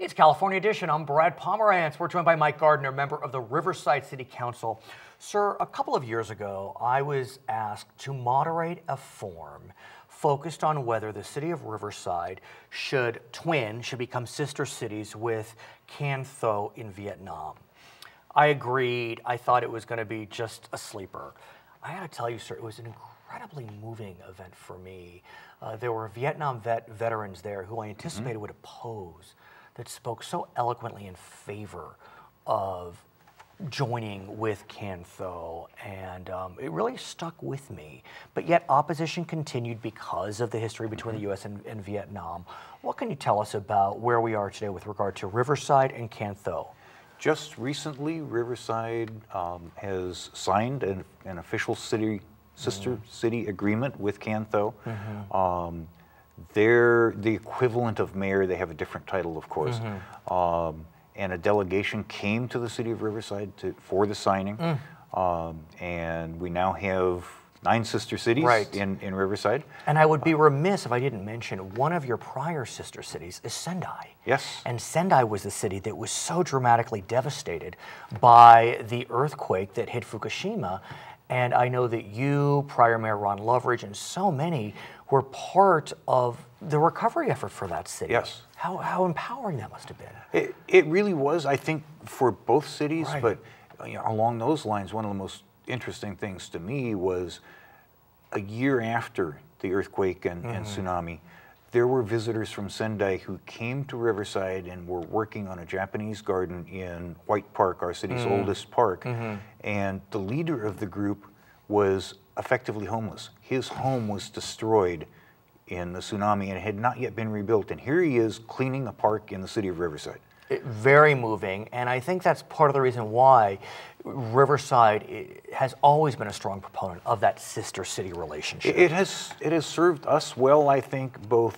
It's California Edition. I'm Brad Pomerance. We're joined by Mike Gardner, member of the Riverside City Council. Sir, a couple of years ago, I was asked to moderate a forum focused on whether the city of Riverside should become sister cities with Can Tho in Vietnam. I agreed. I thought it was going to be just a sleeper. I got to tell you, sir, it was an incredibly moving event for me. There were Vietnam veterans there who I anticipated would oppose, that spoke so eloquently in favor of joining with Can Tho, and it really stuck with me. But yet opposition continued because of the history between the U.S. and Vietnam. What can you tell us about where we are today with regard to Riverside and Can Tho? Just recently, Riverside has signed an official sister city agreement with Can Tho. They're the equivalent of mayor. They have a different title, of course. And a delegation came to the city of Riverside for the signing. And we now have 9 sister cities in Riverside. And I would be remiss if I didn't mention one of your prior sister cities is Sendai. Yes. And Sendai was the city that was so dramatically devastated by the earthquake that hit Fukushima. And I know that you, prior Mayor Ron Loveridge, and so many were part of the recovery effort for that city. Yes. How empowering that must have been. It really was, I think, for both cities. But along those lines, one of the most interesting things to me was a year after the earthquake and tsunami, there were visitors from Sendai who came to Riverside and were working on a Japanese garden in White Park, our city's oldest park. And the leader of the group was effectively homeless. His home was destroyed in the tsunami and it had not yet been rebuilt. And here he is cleaning a park in the city of Riverside. Very moving, and I think that's part of the reason why Riverside has always been a strong proponent of that sister city relationship. It has served us well, I think, both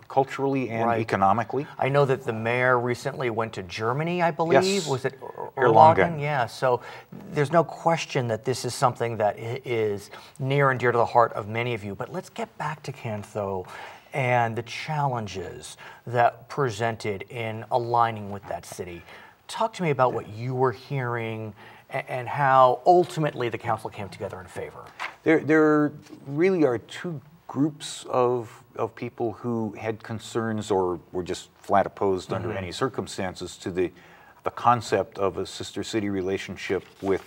culturally and economically. I know that the mayor recently went to Germany, I believe. Yes. Was it Erlangen? Yeah, so there's no question that this is something that is near and dear to the heart of many of you. But let's get back to Can Tho and the challenges that presented in aligning with that city. Talk to me about what you were hearing and how ultimately the council came together in favor. There really are 2 groups of people who had concerns or were just flat opposed under any circumstances to the concept of a sister city relationship with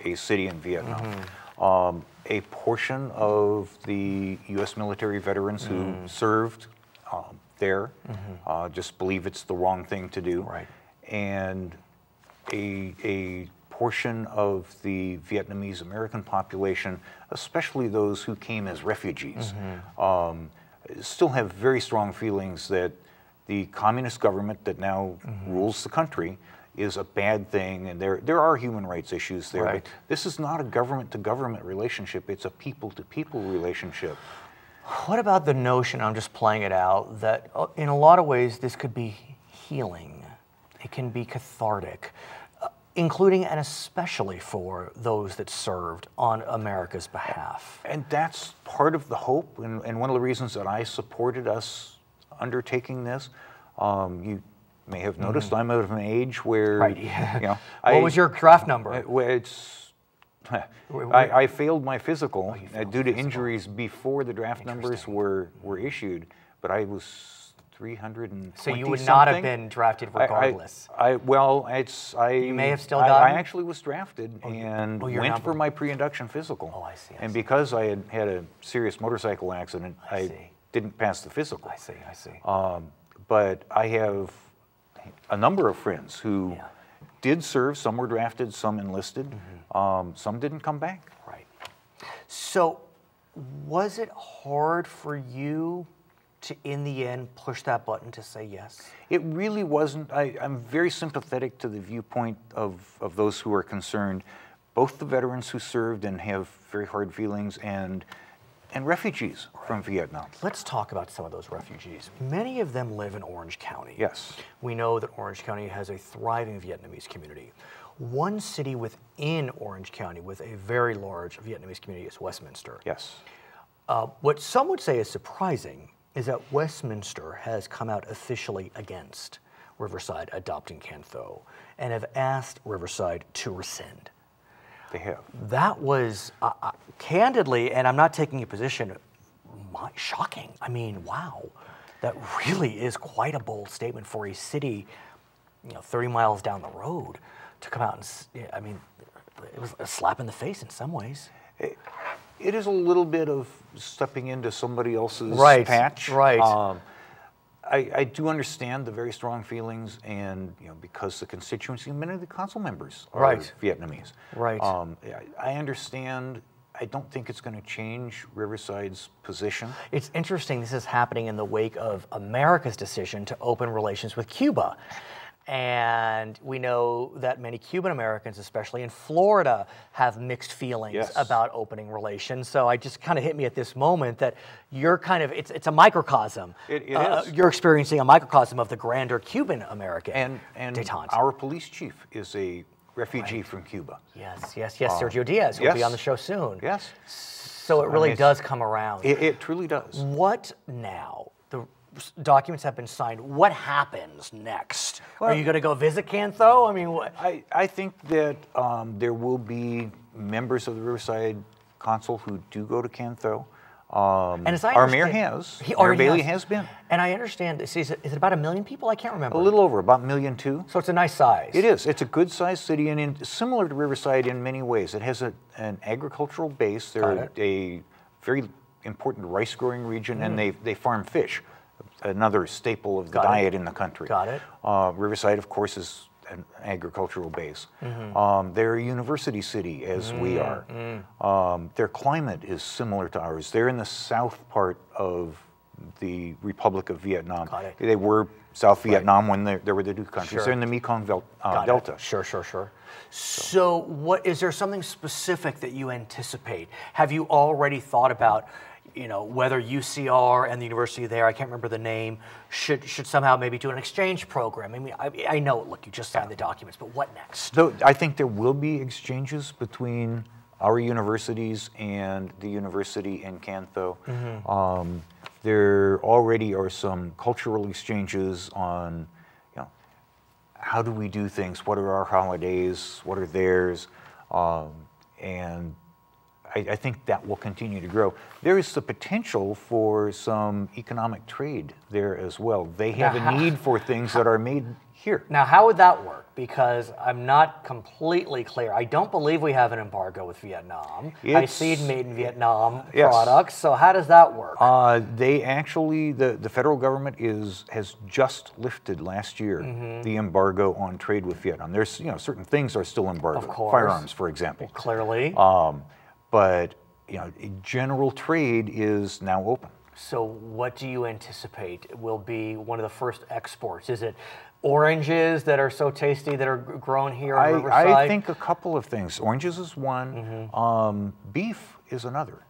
a city in Vietnam. A portion of the U.S. military veterans who served there just believe it's the wrong thing to do. And a portion of the Vietnamese American population, especially those who came as refugees, still have very strong feelings that the communist government that now rules the country is a bad thing, and there are human rights issues there. But this is not a government-to-government relationship, it's a people-to-people relationship. What about the notion, I'm just playing it out, that in a lot of ways this could be healing, it can be cathartic, including and especially for those that served on America's behalf? And that's part of the hope, and one of the reasons that I supported us undertaking this. You may have noticed I'm of an age where, you know, what was your draft number? I failed my physical due to injuries before the draft numbers were issued, but I was 320. So you would not have been drafted regardless. You may have still gotten. I actually was drafted and went for my pre-induction physical. Oh, I see. And because I had a serious motorcycle accident, I didn't pass the physical. I see. But I have a number of friends who did serve. Some were drafted, some enlisted, some didn't come back. So was it hard for you to, in the end, push that button to say yes? It really wasn't. I'm very sympathetic to the viewpoint of those who are concerned, both the veterans who served and have very hard feelings and refugees from Vietnam. Let's talk about some of those refugees. Many of them live in Orange County. Yes. We know that Orange County has a thriving Vietnamese community. One city within Orange County with a very large Vietnamese community is Westminster. Yes. What some would say is surprising is that Westminster has come out officially against Riverside adopting Can Tho and have asked Riverside to rescind. They have. That was, candidly, and I'm not taking a position, shocking. I mean, wow. That really is quite a bold statement for a city, 30 miles down the road to come out and, I mean, it was a slap in the face in some ways. It is a little bit of stepping into somebody else's patch. Right. I do understand the very strong feelings, and because the constituency, many of the council members are Vietnamese. Right. I understand. I don't think it's going to change Riverside's position. It's interesting. This is happening in the wake of America's decision to open relations with Cuba. And we know that many Cuban Americans, especially in Florida, have mixed feelings about opening relations. So it just kind of hit me at this moment that you're kind of, it's a microcosm. It is. You're experiencing a microcosm of the grander Cuban American detente. Our police chief is a refugee from Cuba. Yes, Sergio Diaz, who will be on the show soon. Yes. So it really does come around. It truly does. What now? The documents have been signed. What happens next? Well, are you going to go visit Can Tho? I mean, what? I think that there will be members of the Riverside Council who do go to Can Tho. And as I our mayor has. Mayor Bailey has been. And I understand, is it about 1 million people? I can't remember. A little over, about 1.2 million. So it's a nice size. It is. It's a good sized city, and similar to Riverside in many ways. It has an agricultural base. They're a very important rice growing region, and they farm fish, another staple of the diet in the country. Got it. Riverside, of course, is an agricultural base. They're a university city, as we are. Their climate is similar to ours. They're in the south part of the Republic of Vietnam. Got it. They were South Vietnam when there were the two countries. They're in the Mekong Delta. Sure. So what, is there something specific that you anticipate? Have you already thought about, whether UCR and the university there, I can't remember the name, should somehow maybe do an exchange program? I mean, I know, look, you just signed the documents, but what next? So I think there will be exchanges between our universities and the university in Can Tho. There already are some cultural exchanges on, how do we do things? What are our holidays? What are theirs? And I think that will continue to grow. There is the potential for some economic trade there as well. They have a need for things that are made here. Now, how would that work? Because I'm not completely clear. I don't believe we have an embargo with Vietnam. I see made in Vietnam products. So how does that work? They actually, the federal government has just lifted last year the embargo on trade with Vietnam. There's certain things are still embargoed. Of course. Firearms, for example. Clearly. But general trade is now open. So what do you anticipate will be one of the first exports? Is it oranges that are so tasty that are grown here in Riverside? I think a couple of things. Oranges is one. Beef is another.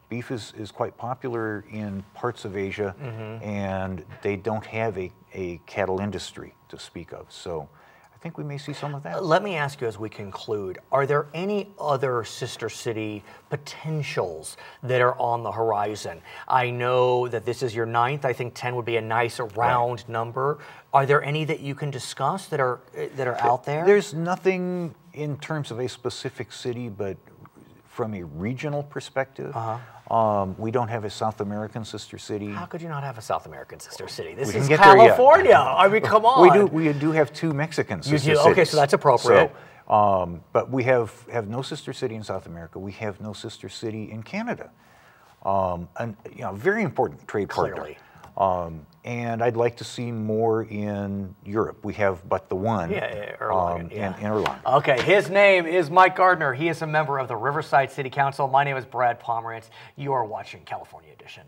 Beef is quite popular in parts of Asia, and they don't have a cattle industry to speak of. So I think we may see some of that. Let me ask you as we conclude, are there any other sister city potentials that are on the horizon? I know that this is your 9th. I think 10 would be a nice round number. Are there any that you can discuss that are out there? There's nothing in terms of a specific city, but from a regional perspective, we don't have a South American sister city. How could you not have a South American sister city? This We is didn't get there yet. California. I mean, come on. We do have 2 Mexican sister cities. Okay, so that's appropriate. So, but we have no sister city in South America. We have no sister city in Canada. And very important trade partner. Clearly. And I'd like to see more in Europe. We have but the one Erlangen, in Erlangen. Okay, his name is Mike Gardner. He is a member of the Riverside City Council. My name is Brad Pomerance. You are watching California Edition.